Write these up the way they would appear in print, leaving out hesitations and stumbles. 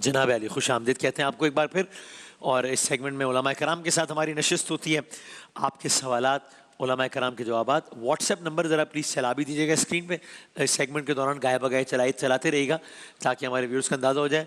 جناب علی خوش آمدید کہتے ہیں آپ کو ایک بار پھر، اور اس سیگمنٹ میں علماء کرام کے ساتھ ہماری نشست ہوتی ہے. آپ کے سوالات، علماء کرام کے جوابات. واٹس ایپ نمبر ذرا پلیز چلا بھی دیجیے گا اسکرین پہ. اس سیگمنٹ کے دوران گائے بگائے چلاتے رہیے گا تاکہ ہمارے ویورز کا اندازہ ہو جائے.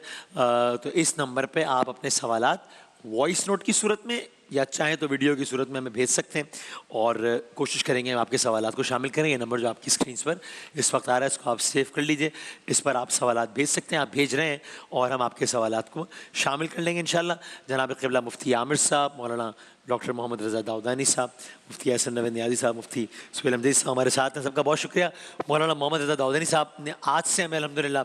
تو اس نمبر پہ آپ اپنے سوالات وائس نوٹ کی صورت میں یا چاہیں تو ویڈیو کی صورت میں ہمیں بھیج سکتے ہیں، اور کوشش کریں گے آپ کے سوالات کو شامل کریں. یہ نمبر جو آپ کی اسکرینس پر اس وقت آ رہا ہے اس کو آپ سیو کر لیجئے. اس پر آپ سوالات بھیج سکتے ہیں، آپ بھیج رہے ہیں اور ہم آپ کے سوالات کو شامل کر لیں گے انشاءاللہ. جناب قبلہ مفتی عامر صاحب، مولانا ڈاکٹر محمد رضا داؤدانی صاحب، مفتی احسن نوید نیازی صاحب، مفتی سہیل احمدی صاحب ہمارے ساتھ ہیں. سب کا بہت شکریہ. مولانا محمد رضا داؤدانی صاحب نے آج سے ہمیں الحمدللہ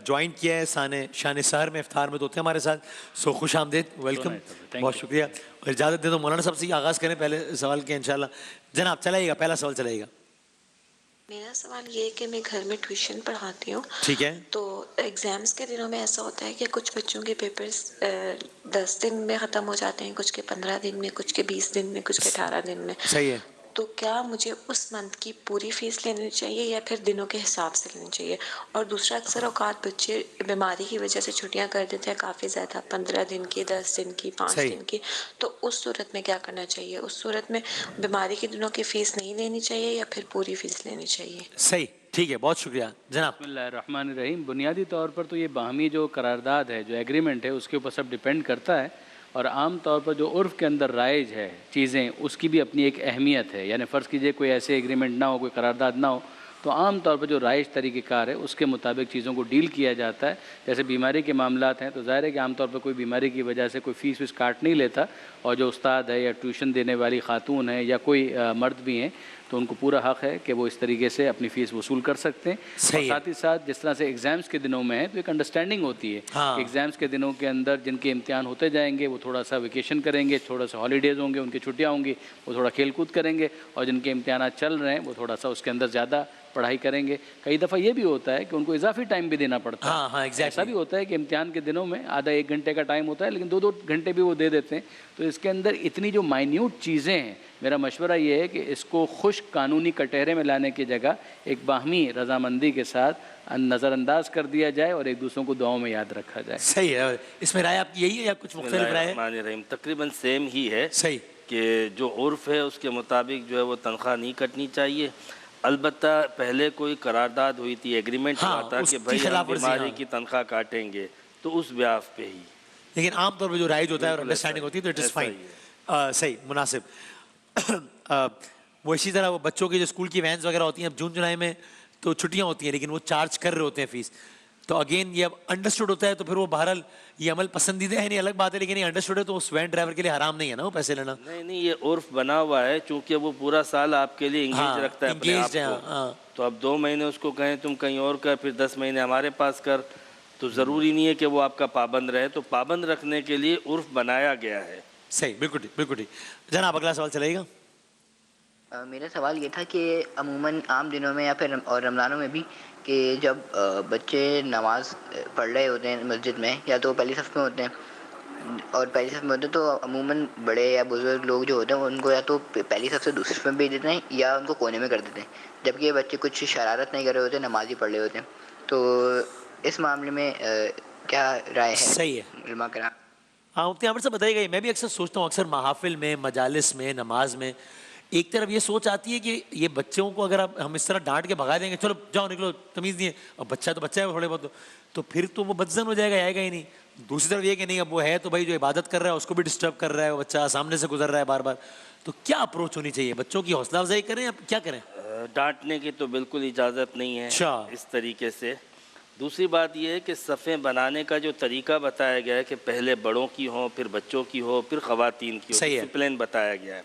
جوائن کیا ہے شان سحر میں، افطار میں تو ہوتے ہیں ہمارے ساتھ. سو خوش آمدید، ویلکم، بہت شکریہ. اور اجازت دے دو مولانا صاحب سے ہی آغاز کریں پہلے سوال کے انشاءاللہ. جناب چلائیے گا، پہلا سوال چلائیے گا. میرا سوال یہ ہے کہ میں گھر میں ٹیوشن پڑھاتی ہوں. ٹھیک ہے. تو ایگزامس کے دنوں میں ایسا ہوتا ہے کہ کچھ بچوں کے پیپرز 10 دن میں ختم ہو جاتے ہیں، کچھ کے 15 دن میں، کچھ کے 20 دن میں، کچھ کے 18 دن میں. صحیح ہے. تو کیا مجھے اس منتھ کی پوری فیس لینی چاہیے یا پھر دنوں کے حساب سے لینی چاہیے؟ اور دوسرا، اکثر اوقات بچے بیماری کی وجہ سے چھٹیاں کر دیتے ہیں کافی زیادہ، 15 دن کی، 10 دن کی، 5 دن کی. تو اس صورت میں کیا کرنا چاہیے؟ اس صورت میں بیماری کے دنوں کی فیس نہیں لینی چاہیے یا پھر پوری فیس لینی چاہیے؟ صحیح، ٹھیک ہے، بہت شکریہ. جناب بسم اللہ الرحمن الرحیم. بنیادی طور پر تو یہ باہمی جو قرارداد ہے، جو ایگریمنٹ ہے، اس کے اوپر سب ڈیپینڈ کرتا ہے. اور عام طور پر جو عرف کے اندر رائج ہے چیزیں، اس کی بھی اپنی ایک اہمیت ہے. یعنی فرض کیجئے کوئی ایسے ایگریمنٹ نہ ہو، کوئی قرارداد نہ ہو، تو عام طور پر جو رائج طریقہ کار ہے اس کے مطابق چیزوں کو ڈیل کیا جاتا ہے. جیسے بیماری کے معاملات ہیں تو ظاہر ہے کہ عام طور پر کوئی بیماری کی وجہ سے کوئی فیس ویس کاٹ نہیں لیتا، اور جو استاد ہے یا ٹیوشن دینے والی خاتون ہیں یا کوئی مرد بھی ہیں تو ان کو پورا حق ہے کہ وہ اس طریقے سے اپنی فیس وصول کر سکتے ہیں. اور ساتھ ہی ساتھ جس طرح سے ایگزامس کے دنوں میں ہے تو ایک انڈرسٹینڈنگ ہوتی ہے کہ ایگزامس کے دنوں کے اندر جن کے امتحان ہوتے جائیں گے وہ تھوڑا سا ویکیشن کریں گے، تھوڑا سا ہالیڈیز ہوں گے، ان کی چھٹیاں ہوں گی، وہ تھوڑا کھیل کود کریں گے. اور جن کے امتحانات چل رہے ہیں وہ تھوڑا سا اس کے اندر زیادہ پڑھائی کریں گے. کئی دفعہ یہ بھی ہوتا ہے کہ ان کو اضافی ٹائم بھی دینا پڑتا ہے. ایسا بھی ہوتا ہے کہ امتحان کے دنوں میں آدھا 1 گھنٹے کا ٹائم ہوتا ہے لیکن 2 گھنٹے بھی وہ دے دیتے ہیں. تو اس کے اندر اتنی جو مائنیوٹ چیزیں ہیں، میرا مشورہ یہ ہے کہ اس کو خشک قانونی کٹہرے میں لانے کی جگہ ایک باہمی رضامندی کے ساتھ نظر انداز کر دیا جائے اور ایک دوسروں کو دعاؤں میں یاد رکھا جائے. صحیح ہے. اس میں رائے آپ کی یہی ہے یا کچھ مختلف رائے ہے؟ تقریباً سیم ہی ہے. صحیح کہ جو عرف ہے اس کے مطابق جو ہے وہ تنخواہ نہیں کٹنی چاہیے. البتہ پہلے کوئی قرارداد ہوئی تھی، ایگریمنٹ ہوا تھا کہ بھائی ہم بیماری کی تنخواہ کاٹیں گے، تو اس بیاف پہ ہی. لیکن عام طور پہ جو رائج ہوتا ہے اور انڈرسٹینڈنگ ہوتی ہے تو اٹ از فائن. صحیح، مناسب. وہ اسی طرح وہ بچوں کی جو اسکول کی وینز وغیرہ ہوتی ہیں اب جون جولائی میں تو چھٹیاں ہوتی ہیں لیکن وہ چارج کر رہے ہوتے ہیں فیس. تو اگین یہ اب انڈرسٹوڈ ہوتا ہے تو پھر وہ بہرحال یہ عمل پسندیدہ ہے، نہیں الگ بات ہے، لیکن یہ انڈرسٹوڈ ہے تو اس وین ڈرائیور کے لیے حرام نہیں ہے نا وہ پیسے لینا. نہیں، یہ عرف بنا ہوا ہے چونکہ وہ پورا سال آپ کے لیے انگیج رکھتا ہے اپنے آپ کو. تو اب 2 مہینے اس کو کہیں تم کہیں اور کر، پھر 10 مہینے ہمارے پاس کر، تو ضروری نہیں ہے کہ وہ آپ کا پابند رہے. تو پابند رکھنے کے لیے عرف بنایا گیا ہے. صحیح، بالکل ٹھیک، بالکل ٹھیک. جناب اگلا سوال چلے گا. میرا سوال یہ تھا کہ عموماً عام دنوں میں یا پھر اور رمضانوں میں بھی کہ جب بچے نماز پڑھ رہے ہوتے ہیں مسجد میں، یا تو پہلی صف میں ہوتے ہیں اور پہلی صف میں ہوتے ہیں تو عموماً بڑے یا بزرگ لوگ جو ہوتے ہیں ان کو یا تو پہلی صف سے دوسری صف میں بھیج دیتے ہیں یا ان کو کونے میں کر دیتے ہیں، جبکہ یہ بچے کچھ شرارت نہیں کر رہے ہوتے، نماز ہی پڑھ رہے ہوتے ہیں. تو اس معاملے میں کیا رائے ہے؟ صحیح ہے. علماء کرام. ہاں مفتی عامر صاحب بتائیے گا. میں بھی اکثر سوچتا ہوں، اکثر محافل میں، مجالس میں، نماز میں ایک طرف یہ سوچ آتی ہے کہ یہ بچوں کو اگر ہم اس طرح ڈانٹ کے بھگا دیں گے، چلو جاؤ نکلو، تمیز نہیں ہے، اور بچہ تو بچہ ہے تھوڑے بہت، تو پھر تو وہ بدزن ہو جائے گا، آئے گا ہی نہیں. دوسری طرف یہ کہ نہیں اب وہ ہے تو بھائی جو عبادت کر رہا ہے اس کو بھی ڈسٹرب کر رہا ہے، وہ بچہ سامنے سے گزر رہا ہے بار بار. تو کیا اپروچ ہونی چاہیے؟ بچوں کی حوصلہ افزائی کریں یا کیا کریں؟ ڈانٹنے کی تو بالکل اجازت نہیں ہے اس طریقے سے. دوسری بات یہ ہے کہ صفیں بنانے کا جو طریقہ بتایا گیا ہے کہ پہلے بڑوں کی ہوں، پھر بچوں کی ہو، پھر خواتین کی ہو، ڈسپلن بتایا گیا ہے.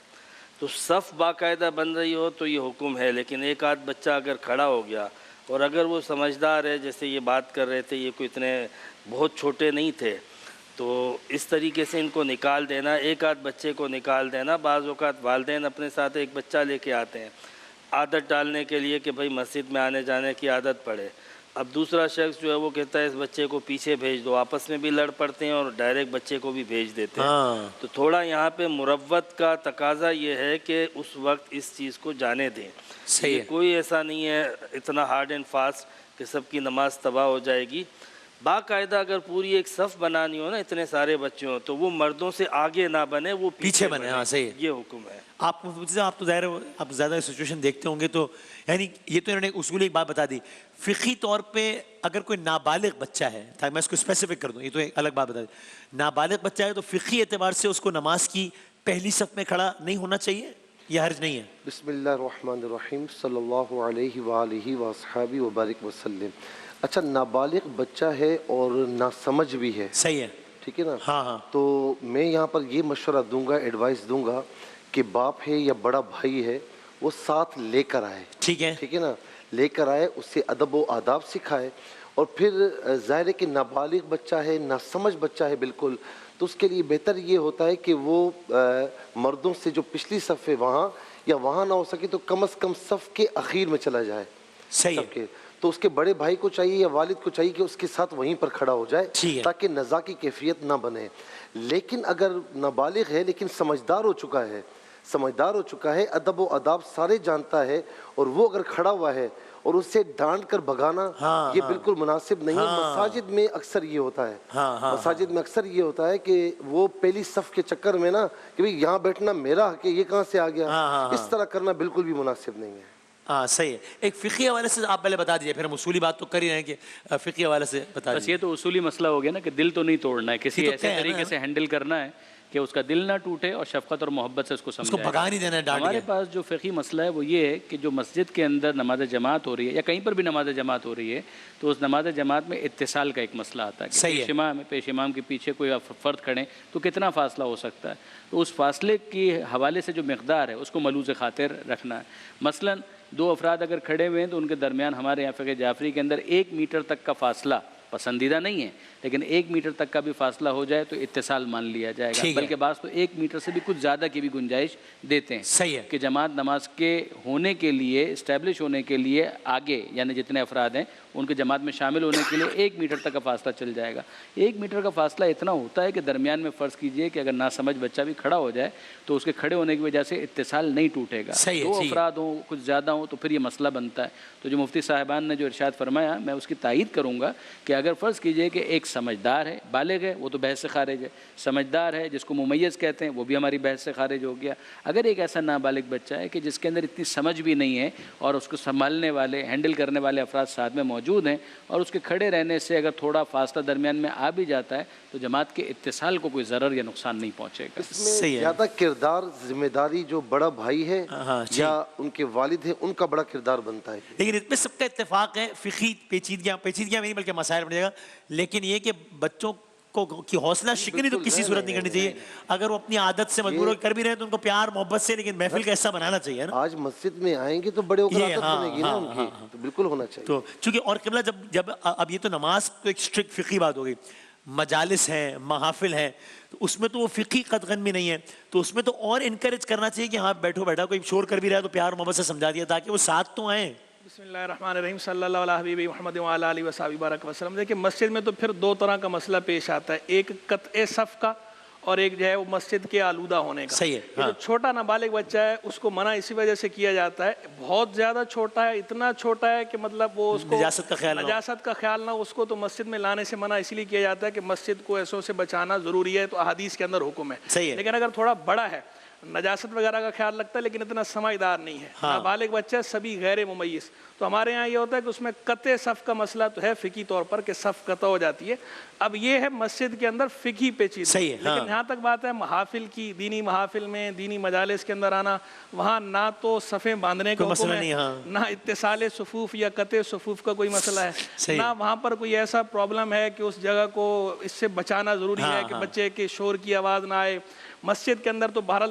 تو صف باقاعدہ بن رہی ہو تو یہ حکم ہے، لیکن ایک آدھ بچہ اگر کھڑا ہو گیا اور اگر وہ سمجھدار ہے، جیسے یہ بات کر رہے تھے، یہ کوئی اتنے بہت چھوٹے نہیں تھے، تو اس طریقے سے ان کو نکال دینا، ایک آدھ بچے کو نکال دینا. بعض اوقات والدین اپنے ساتھ ایک بچہ لے کے آتے ہیں عادت ڈالنے کے لیے کہ بھئی مسجد میں آنے جانے کی عادت پڑے. اب دوسرا شخص جو ہے وہ کہتا ہے اس بچے کو پیچھے بھیج دو، آپس میں بھی لڑ پڑتے ہیں اور ڈائریکٹ بچے کو بھی بھیج دیتے ہیں. تو تھوڑا یہاں پہ مروت کا تقاضا یہ ہے کہ اس وقت اس چیز کو جانے دیں. صحیح ہے. کوئی ایسا نہیں ہے اتنا ہارڈ اینڈ فاسٹ کہ سب کی نماز تباہ ہو جائے گی. باقاعدہ اگر پوری ایک صف بنانی ہو نا اتنے سارے بچے ہوں تو وہ مردوں سے آگے نہ بنے، وہ پیچھے بنے. ہاں صحیح ہے. یہ حکم ہے. آپ تو ظاہر آپ زیادہ سچویشن دیکھتے ہوں گے تو یعنی یہ تو انہوں نے اصولی ایک بات بتا دی. فقہی طور پہ اگر کوئی نابالغ بچہ ہے، تاکہ میں اس کو اسپیسیفک کر دوں، یہ تو ایک الگ بات بتا دی، نابالغ بچہ ہے تو فقہی اعتبار سے اس کو نماز کی پہلی صف میں کھڑا نہیں ہونا چاہیے، یہ حرج نہیں ہے. بسم اللہ الرحمن الرحیم صلی اللہ علیہ وآلہ وصحبہ وبارک وسلم. اچھا نابالغ بچہ ہے اور ناسمجھ بھی ہے، صحیح ہے، ٹھیک ہے نا. ہاں تو میں یہاں پر یہ مشورہ دوں گا، ایڈوائس دوں گا کہ باپ ہے یا بڑا بھائی ہے وہ ساتھ لے کر آئے. ٹھیک ہے نا، لے کر آئے، اس سے ادب و آداب سکھائے. اور پھر ظاہر ہے کہ نابالغ بچہ ہے، ناسمجھ بچہ ہے بالکل، تو اس کے لیے بہتر یہ ہوتا ہے کہ وہ مردوں سے جو پچھلی صف ہے وہاں، یا وہاں نہ ہو سکے تو کم از کم صف کے اخیر میں چلا جائے. صحیح ہے. تو اس کے بڑے بھائی کو چاہیے یا والد کو چاہیے کہ اس کے ساتھ وہیں پر کھڑا ہو جائے تاکہ نزاع کی کیفیت نہ بنے. لیکن اگر نابالغ ہے لیکن سمجھدار ہو چکا ہے، ادب و آداب سارے جانتا ہے، اور وہ اگر کھڑا ہوا ہے اور اسے ڈانٹ کر بھگانا یہ بالکل مناسب نہیں ہے. مساجد میں اکثر یہ ہوتا ہے کہ وہ پہلی صف کے چکر میں نا کہ بھئی یہاں بیٹھنا میرا حق ہے، یہ کہاں سے آ گیا، اس طرح کرنا بالکل بھی مناسب نہیں ہے. ہاں صحیح ہے. ایک فقہی حوالے سے آپ پہلے بتا دیجئے، پھر ہم اصولی بات تو کر ہی رہے ہیں کہ فقہی حوالے سے بتا دیجئے. بس یہ تو اصولی مسئلہ ہو گیا نا کہ دل تو نہیں توڑنا ہے، کسی ایسے طریقے سے ہینڈل کرنا ہے کہ اس کا دل نہ ٹوٹے اور شفقت اور محبت سے اس کو سمجھائے. بھگا نہیں دینا ہے ڈانٹ کے. ہمارے پاس جو فقہی مسئلہ ہے وہ یہ ہے کہ جو مسجد کے اندر نماز جماعت ہو رہی ہے یا کہیں پر بھی نماز جماعت ہو رہی ہے تو اس نماز جماعت میں اتصال کا ایک مسئلہ آتا ہے کہ پیش امام کے پیچھے کوئی فرد کھڑے تو کتنا فاصلہ ہو سکتا ہے. تو اس فاصلے کے حوالے سے جو مقدار ہے اس کو ملوث خاطر رکھنا ہے. مثلاً دو افراد اگر کھڑے ہوئے ہیں تو ان کے درمیان ہمارے یہاں فقہ جعفری کے اندر 1 میٹر تک کا فاصلہ پسندیدہ نہیں ہے، لیکن 1 میٹر تک کا بھی فاصلہ ہو جائے تو اتصال مان لیا جائے گا. بلکہ بعض تو 1 میٹر سے بھی کچھ زیادہ کی بھی گنجائش دیتے ہیں. صحیح ہے کہ جماعت نماز کے ہونے کے لیے، اسٹیبلش ہونے کے لیے آگے یعنی جتنے افراد ہیں ان کے جماعت میں شامل ہونے کے لیے 1 میٹر تک کا فاصلہ چل جائے گا. 1 میٹر کا فاصلہ اتنا ہوتا ہے کہ درمیان میں فرض کیجئے کہ اگر ناسمجھ بچہ بھی کھڑا ہو جائے تو اس کے کھڑے ہونے کی وجہ سے اتصال نہیں ٹوٹے گا. 2 افراد ہوں، کچھ زیادہ ہوں تو پھر یہ مسئلہ بنتا ہے. تو جو مفتی صاحبان نے جو ارشاد فرمایا میں اس کی تائید کروں گا کہ اگر فرض کیجئے کہ ایک سمجھدار ہے، بالغ ہے، وہ تو بحث سے خارج ہے. سمجھدار ہے جس کو ممیز کہتے ہیں وہ بھی ہماری بحث سے خارج ہو گیا. اگر ایک ایسا نابالغ بچہ ہے کہ جس کے اندر اتنی سمجھ بھی نہیں ہے اور اس کو سنبھالنے والے، ہینڈل کرنے والے افراد ساتھ میں موجود ہیں اور اس کے کھڑے رہنے سے اگر تھوڑا فاصلہ درمیان میں آ بھی جاتا ہے تو جماعت کے اتصال کو کوئی ضرر یا نقصان نہیں پہنچے گا. اس میں زیادہ کردار ذمہ داری جو بڑا بھائی ہے یا ان کے والد ہیں ان کا بڑا کردار بنتا ہے. لیکن اس میں سب کا اتفاق ہے، فقہی پیچیدگیاں نہیں بلکہ مسائل بنے گا. لیکن یہ کہ بچوں کو کی حوصلہ شکنی تو کسی صورت نہیں کرنی چاہیے. اگر وہ اپنی عادت سے مجبور کر بھی رہے تو ان کو پیار محبت سے لیکن محفل کا حصہ بنانا چاہیے نا. آج مسجد میں آئیں گے تو بڑے ہو کر عادت بنے گی نا ان کی، تو بالکل ہونا چاہیے. تو چونکہ اور قبلہ جب اب یہ تو نماز تو ایک اسٹرکٹ فقہی بات ہو گئی، مجالس ہیں، محافل ہیں، تو اس میں تو وہ فقہی قدغن بھی نہیں ہے. تو اس میں تو اور انکریج کرنا چاہیے کہ ہاں بیٹھا کوئی شور کر بھی رہا ہے تو پیار محبت سے سمجھا دیا تاکہ وہ ساتھ تو آئیں. بسم اللہ الرحمن الرحیم صلی اللہ علیہ حبیب محمد وعلی آلہ وصحبہ بارک وسلم. دیکھیں مسجد میں تو پھر 2 طرح کا مسئلہ پیش آتا ہے، ایک قطع صف کا اور ایک جو ہے وہ مسجد کے آلودہ ہونے کا. صحیح ہے. جو چھوٹا نابالغ بچہ ہے اس کو منع اسی وجہ سے کیا جاتا ہے، بہت زیادہ چھوٹا ہے، اتنا چھوٹا ہے کہ مطلب وہ اس کو نجاست کا خیال نہ، اس کو تو مسجد میں لانے سے منع اسی لیے کیا جاتا ہے کہ مسجد کو ایسوں سے بچانا ضروری ہے، تو احادیث کے اندر حکم ہے. لیکن اگر تھوڑا بڑا ہے، نجاست وغیرہ کا خیال رکھتا ہے لیکن اتنا سمجھدار نہیں ہے، نابالغ بچہ سبھی غیر ممیز، تو ہمارے یہاں یہ ہوتا ہے کہ اس میں قطع صف کا مسئلہ تو ہے فقہی طور پر کہ صف قطع ہو جاتی ہے. اب یہ ہے مسجد کے اندر فقہی پیچیدگی. لیکن یہاں تک بات ہے محافل کی، دینی محافل میں، دینی مجالس کے اندر آنا، وہاں نہ تو صفیں باندھنے کا حکم ہے، نہ اتصال صفوف یا قطع صفوف کا کوئی مسئلہ ہے، نہ وہاں پر کوئی ایسا پرابلم ہے کہ اس جگہ کو اس سے بچانا ضروری ہے کہ بچے کے شور کی آواز نہ آئے. مسجد کے اندر تو بہرحال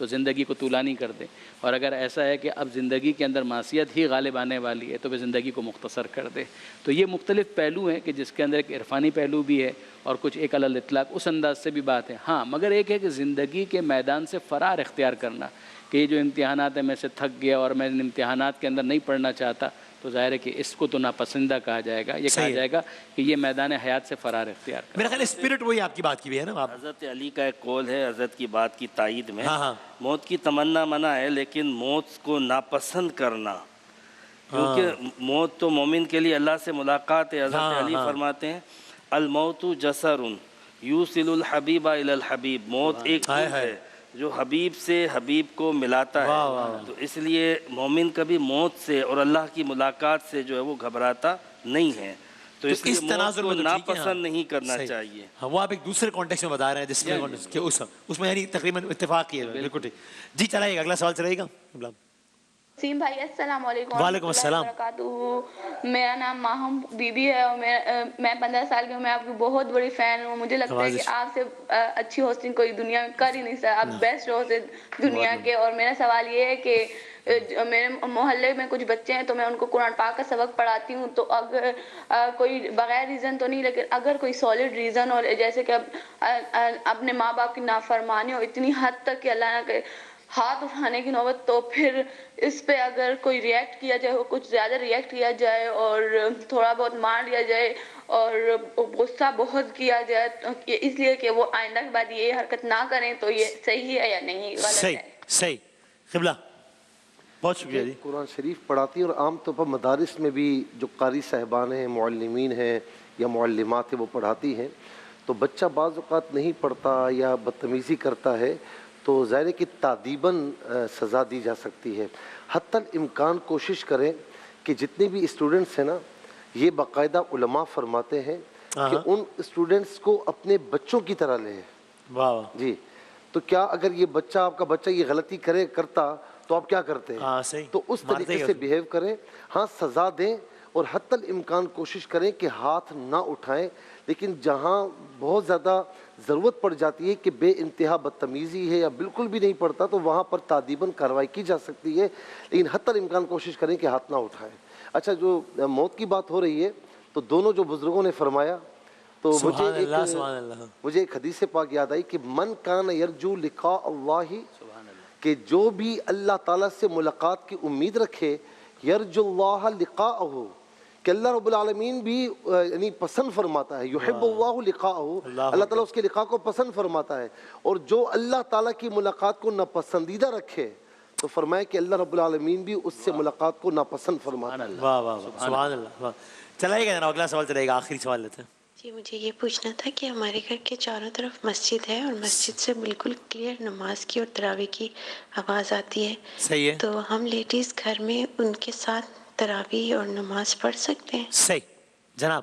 تو زندگی کو طولانی کر دیں، اور اگر ایسا ہے کہ اب زندگی کے اندر معصیت ہی غالب آنے والی ہے تو وہ زندگی کو مختصر کر دے۔ تو یہ مختلف پہلو ہیں کہ جس کے اندر ایک عرفانی پہلو بھی ہے اور کچھ ایک علی الاطلاق اس انداز سے بھی بات ہے۔ ہاں مگر ایک ہے کہ زندگی کے میدان سے فرار اختیار کرنا کہ یہ جو امتحانات ہیں میں سے تھک گیا اور میں ان امتحانات کے اندر نہیں پڑھنا چاہتا، تو ظاہر ہے کہ اس کو تو ناپسندہ کہا جائے گا، یہ کہا جائے گا کہ یہ میدان حیات سے فرار اختیار کرنا۔ میرا خیال اسپرٹ وہی آپ کی بات کی بھی ہے نا۔ حضرت علی کا ایک قول ہے حضرت کی بات کی تائید میں، موت کی تمنا منع ہے لیکن موت کو ناپسند کرنا، کیونکہ موت تو مومن کے لیے اللہ سے ملاقات ہے۔ حضرت علی فرماتے ہیں الموت جسر یوصل الحبیب الی الحبیب، موت ایک پل ہے جو حبیب سے حبیب کو ملاتا ہے، تو اس لیے مومن کبھی موت سے اور اللہ کی ملاقات سے جو ہے وہ گھبراتا نہیں ہے، تو اس لیے موت کو ناپسند نہیں کرنا چاہیے۔ وہ آپ ایک دوسرے کانٹیکسٹ میں بتا رہے ہیں جس میں اس میں یعنی تقریباً اتفاق کیا ہے۔ بالکل ٹھیک جی، چلائیے گا، اگلا سوال چلائیے گا۔ سیم بھائی السلام علیکم وعلیکم السلام وبرکاتہ۔ میرا نام ماہم بی بی ہے اور میں 15 سال کی ہوں، میں آپ کی بہت بڑی فین ہوں۔ مجھے لگتا ہے کہ آپ سے اچھی ہوسٹنگ کوئی دنیا میں کر ہی نہیں سکتا، آپ بیسٹ ہوسٹ دنیا کے۔ اور میرا سوال یہ ہے کہ میرے محلے میں کچھ بچے ہیں تو میں ان کو قرآن پاک کا سبق پڑھاتی ہوں، تو اگر کوئی بغیر ریزن تو نہیں لیکن اگر کوئی سالڈ ریزن اور جیسے کہ اپنے ماں باپ کی نافرمانی ہو اتنی حد تک کہ اللہ نہ کرے ہاتھ اٹھانے کی نوبت، تو پھر اس پہ اگر کوئی ریئیکٹ کیا جائے، کچھ زیادہ ریئیکٹ کیا جائے اور تھوڑا بہت مار لیا جائے اور غصہ بہت کیا جائے اس لیے کہ وہ آئندہ کے بعد یہ حرکت نہ کریں، تو یہ صحیح ہے یا نہیں غلط ہے؟ صحیح۔ قبلہ بہت شکریہ جی۔ قرآن شریف پڑھاتی ہیں اور عام طور پر مدارس میں بھی جو قاری صاحبان ہیں، معلمین ہیں یا معلمات ہیں وہ پڑھاتی ہیں، تو بچہ بعض اوقات نہیں پڑھتا یا بدتمیزی کرتا ہے تو ظاہر ہے کہ تادیباً سزا دی جا سکتی ہے۔ حتی الامکان کوشش کریں کہ جتنے بھی اسٹوڈنٹس ہیں نا، یہ باقاعدہ علماء فرماتے ہیں کہ ان اسٹوڈنٹس کو اپنے بچوں کی طرح لیں۔ جی، تو کیا اگر یہ بچہ آپ کا بچہ یہ غلطی کرتا تو آپ کیا کرتے ہیں؟ تو اس طریقے سے بیہیو کریں، ہاں سزا دیں اور حتی الامکان کوشش کریں کہ ہاتھ نہ اٹھائیں، لیکن جہاں بہت زیادہ ضرورت پڑ جاتی ہے کہ بے انتہا بدتمیزی ہے یا بالکل بھی نہیں پڑتا تو وہاں پر تادیباً کارروائی کی جا سکتی ہے، لیکن حتی الامکان کوشش کریں کہ ہاتھ نہ اٹھائیں۔ اچھا، جو موت کی بات ہو رہی ہے تو دونوں جو بزرگوں نے فرمایا تو مجھے ایک حدیث پاک یاد آئی کہ من کان یرجو لقاء اللہ، کہ جو بھی اللہ تعالیٰ سے ملاقات کی امید رکھے، یرجو اللہ لقاءہ، کہ اللہ رب العالمین بھی یعنی پسند فرماتا ہے، یحب اللہ لقاءہ، اللہ تعالیٰ اس کے لقاء کو پسند فرماتا ہے، اور جو اللہ تعالیٰ کی ملاقات کو ناپسندیدہ رکھے تو فرمایا کہ اللہ رب العالمین بھی اس سے ملاقات کو ناپسند فرماتا ہے۔ واہ واہ سبحان اللہ۔ چلائے گا جناب، اگلا سوال چلے گا، آخری سوال لیتے ہیں جی۔ مجھے یہ پوچھنا تھا کہ ہمارے گھر کے چاروں طرف مسجد ہے اور مسجد سے بالکل کلیئر نماز کی اور تراویح کی آواز آتی ہے۔ صحیح ہے، تو ہم لیڈیز گھر میں ان کے ساتھ تراویح اور نماز پڑھ سکتے ہیں؟ صحیح جناب۔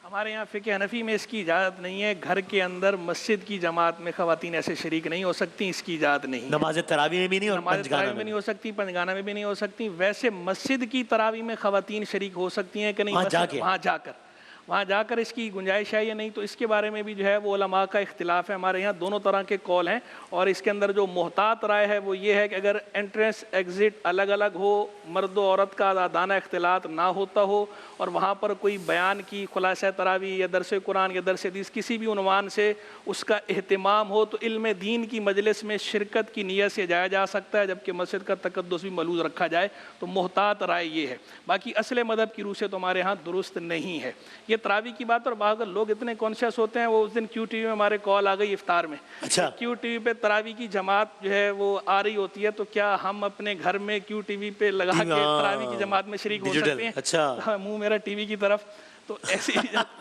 ہمارے یہاں فقہ حنفی میں اس کی اجازت نہیں ہے، گھر کے اندر مسجد کی جماعت میں خواتین ایسے شریک نہیں ہو سکتی، اس کی اجازت نہیں۔ نماز تراویح میں بھی نہیں اور نماز تراویح میں نہیں ہو سکتی، پنجگانہ میں بھی نہیں ہو سکتی۔ ویسے مسجد کی تراویح میں خواتین شریک ہو سکتی ہیں کہ نہیں؟ وہاں جا کر اس کی گنجائش ہے یا نہیں، تو اس کے بارے میں بھی جو ہے وہ علماء کا اختلاف ہے۔ ہمارے یہاں دونوں طرح کے قول ہیں، اور اس کے اندر جو محتاط رائے ہے وہ یہ ہے کہ اگر انٹرنس ایگزٹ الگ الگ ہو، مرد و عورت کا آزادانہ اختلاط نہ ہوتا ہو، اور وہاں پر کوئی بیان کی خلاصہ تراویح یا درس قرآن یا درس حدیث کسی بھی عنوان سے اس کا اہتمام ہو، تو علم دین کی مجلس میں شرکت کی نیت سے جایا جا سکتا ہے، جبکہ مسجد کا تقدس بھی ملحوظ رکھا جائے۔ تو محتاط رائے یہ ہے، باقی اصل مذہب کی روح سے تو ہمارے ہاں درست نہیں ہے یہ تراویح کی بات۔ اور بعض لوگ اتنے کانشیس ہوتے ہیں، وہ اس دن کیو ٹی وی میں ہمارے کال آ گئی افطار میں، کیو ٹی وی پہ تراویح کی جماعت جو ہے وہ آ رہی ہوتی ہے، تو کیا ہم اپنے گھر میں کیو ٹی وی پہ لگا کے تراویح کی جماعت میں شریک ہو سکتے ہیں؟ اچھا، منہ میرا ٹی وی کی طرف، تو ایسی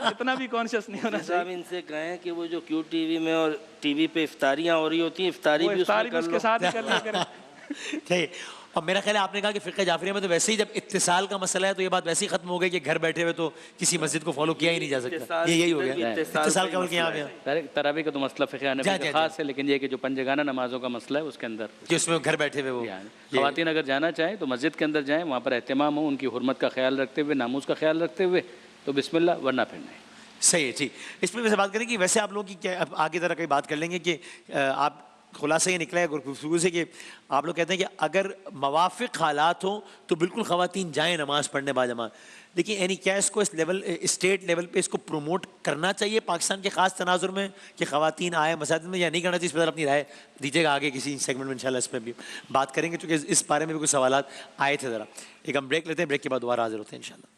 اتنا بھی کانشیس نہیں ہونا چاہیے۔ ان سے کہیں کہ وہ جو کیو ٹی وی میں اور ٹی وی پہ افطاریاں ہو رہی ہوتی ہیں، افطاری بھی اس کے ساتھ ہی کر لیا کریں۔ اور میرا خیال ہے آپ نے کہا کہ فقہ جعفریہ میں تو ویسے ہی جب اتصال کا مسئلہ ہے تو یہ بات ویسے ہی ختم ہو گئی کہ گھر بیٹھے ہوئے تو کسی مسجد کو فالو کیا ہی نہیں جا سکتا، یہی ہو گیا اتصال کا۔ تراویح کا تو مسئلہ فقہ حنفی کا خاص ہے، لیکن یہ کہ جو پنجگانہ نمازوں کا مسئلہ ہے اس کے اندر جس میں گھر بیٹھے ہوئے وہ خواتین اگر جانا چاہیں تو مسجد کے اندر جائیں، وہاں پر اہتمام ہو، ان کی حرمت کا خیال رکھتے ہوئے، ناموس کا خیال رکھتے ہوئے، تو بسم اللہ، ورنہ پھر نہیں۔ صحیح ہے، ٹھیک۔ اس میں ویسے بات کریں کہ ویسے آپ لوگوں کی کیا آگے ذرا کئی بات کر لیں گے کہ آپ خلاصہ یہ نکلا ہے گفتگو سے کہ آپ لوگ کہتے ہیں کہ اگر موافق حالات ہوں تو بالکل خواتین جائیں نماز پڑھنے باجماعت، لیکن یعنی کیا اس کو اس لیول اسٹیٹ لیول پہ اس کو پروموٹ کرنا چاہیے پاکستان کے خاص تناظر میں کہ خواتین آئے مساجد میں، یا نہیں کرنا چاہیے؟ اس پر اپنی رائے دیجیے گا، آگے کسی سیگمنٹ میں انشاءاللہ اس پہ بھی بات کریں گے، چونکہ اس بارے میں بھی کچھ سوالات آئے تھے. ذرا ایک ہم بریک لیتے ہیں، بریک کے بعد دوبارہ حاضر ہوتے ہیں انشاءاللہ.